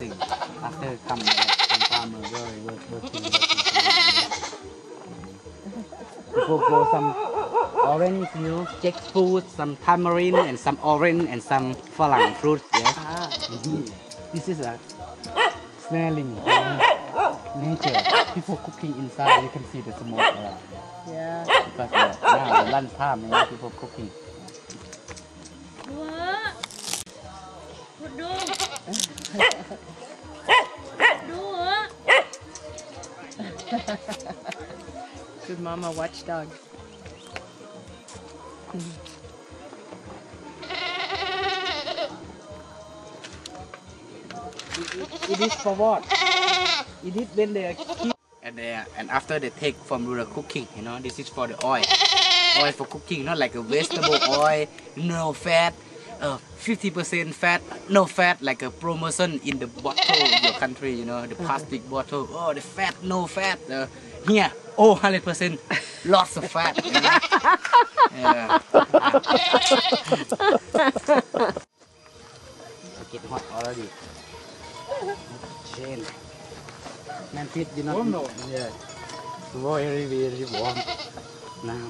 After come from farmer working. Before go some orange, jackfruit, some tamarind, and some orange, and some falang fruit. Yes. This is a smelling nature. People cooking inside, you can see the smoke around. Yeah. Because now the lunch time, people cooking. Good mama watchdog. It is for what? It is when they keep and after they take from the cooking, this is for the oil. Oil for cooking, not like a vegetable oil, no fat, 50% fat, no fat, like a promotion in the bottle in your country, the plastic bottle. Oh, the fat, no fat. Here, 100%, lots of fat. Yeah. It's getting hot already. Chain. Man, feet, Warm though. Yeah. Very, very warm now.